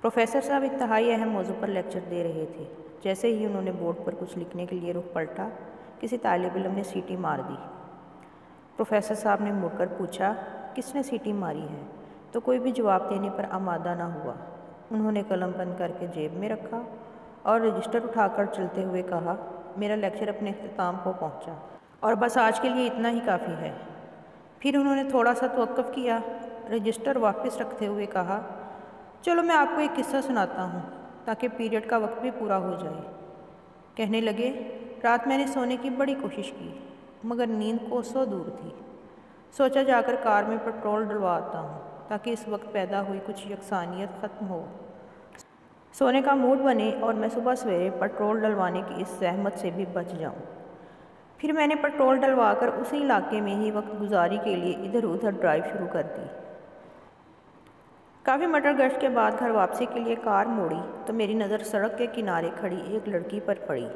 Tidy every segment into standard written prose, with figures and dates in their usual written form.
Professor साहब इंतहाई अहम मौजू पर लेक्चर दे रहे थे। जैसे ही उन्होंने बोर्ड पर कुछ लिखने के लिए रुख पलटा, किसी तालिब इल्म ने सीटी मार दी। प्रोफेसर साहब ने मुड़कर पूछा, किसने सीटी मारी है? तो कोई भी जवाब देने पर आमादा ना हुआ। उन्होंने कलम बंद करके जेब में रखा और रजिस्टर उठाकर चलते हुए कहा, मेरा लेक्चर अपने इख्तिताम को पहुंचा और बस आज के लिए इतना ही काफ़ी है। फिर उन्होंने थोड़ा सा तवक्कुफ़ किया, रजिस्टर वापस रखते हुए कहा, चलो मैं आपको एक किस्सा सुनाता हूँ ताकि पीरियड का वक्त भी पूरा हो जाए। कहने लगे, रात मैंने सोने की बड़ी कोशिश की मगर नींद कोसों दूर थी। सोचा जाकर कार में पेट्रोल डलवा आता हूँ ताकि इस वक्त पैदा हुई कुछ यकसानियत ख़त्म हो, सोने का मूड बने और मैं सुबह सवेरे पेट्रोल डलवाने की इस जहमत से भी बच जाऊँ। फिर मैंने पेट्रोल डलवा कर उसी इलाके में ही वक्त गुजारी के लिए इधर उधर ड्राइव शुरू कर दी। काफ़ी मटर गश्त के बाद घर वापसी के लिए कार मोड़ी तो मेरी नज़र सड़क के किनारे खड़ी एक लड़की पर पड़ी।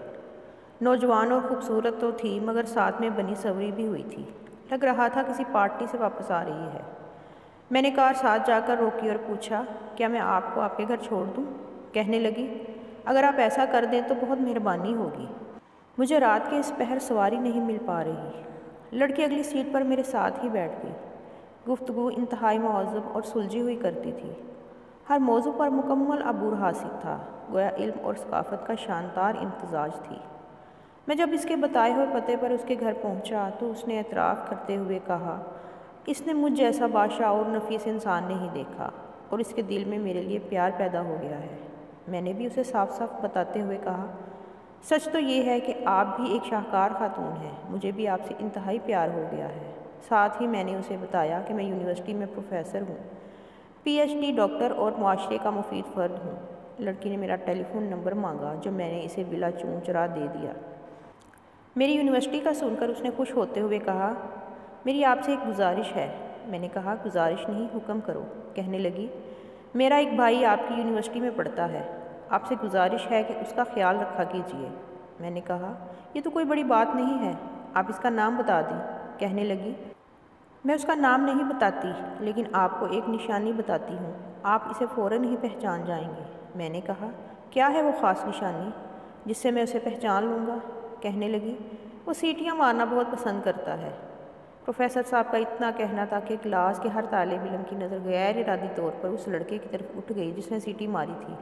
नौजवान और ख़ूबसूरत तो थी मगर साथ में बनी सवरी भी हुई थी। लग रहा था किसी पार्टी से वापस आ रही है। मैंने कार साथ जाकर रोकी और पूछा, क्या मैं आपको आपके घर छोड़ दूँ? कहने लगी, अगर आप ऐसा कर दें तो बहुत मेहरबानी होगी। मुझे रात के इस पहर सवारी नहीं मिल पा रही। लड़की अगली सीट पर मेरे साथ ही बैठ गई। गुफ्तगू इंतहाई मुहज़्ज़ब और सुलझी हुई करती थी। हर मौजू पर मुकम्मल अबूर हासिल था, गोया इल्म और सकाफ़त का शानदार इम्तिजाज थी। मैं जब इसके बताए हुए पते पर उसके घर पहुंचा तो उसने एतराफ़ करते हुए कहा, इसने मुझ जैसा बादशाह और नफीस इंसान नहीं देखा और इसके दिल में मेरे लिए प्यार पैदा हो गया है। मैंने भी उसे साफ साफ बताते हुए कहा, सच तो ये है कि आप भी एक शाहकार खातून हैं, मुझे भी आपसे इंतहाई प्यार हो गया है। साथ ही मैंने उसे बताया कि मैं यूनिवर्सिटी में प्रोफेसर हूँ, PhD डॉक्टर और मुआशरे का मुफीद फ़र्द हूँ। लड़की ने मेरा टेलीफोन नंबर मांगा जो मैंने इसे बिला चूं चरा दे दिया। मेरी यूनिवर्सिटी का सुनकर उसने खुश होते हुए कहा, मेरी आपसे एक गुजारिश है। मैंने कहा, गुजारिश नहीं, हुक्म करो। कहने लगी, मेरा एक भाई आपकी यूनिवर्सिटी में पढ़ता है, आपसे गुजारिश है कि उसका ख्याल रखा कीजिए। मैंने कहा, ये तो कोई बड़ी बात नहीं है, आप इसका नाम बता दें। कहने लगी, मैं उसका नाम नहीं बताती लेकिन आपको एक निशानी बताती हूँ, आप इसे फ़ौरन ही पहचान जाएंगे। मैंने कहा, क्या है वो ख़ास निशानी जिससे मैं उसे पहचान लूँगा? कहने लगी, वो सीटियाँ मारना बहुत पसंद करता है। प्रोफेसर साहब का इतना कहना था कि क्लास के हर तालिब इल्म की नज़र गैर इरादी तौर पर उस लड़के की तरफ उठ गई जिसने सीटी मारी थी।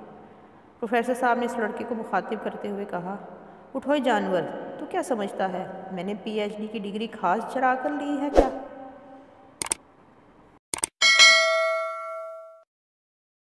प्रोफेसर साहब ने इस लड़के को मुखातिब करते हुए कहा, उठो जानवर, तू क्या समझता है मैंने PhD की डिग्री खास चरा कर ली है क्या?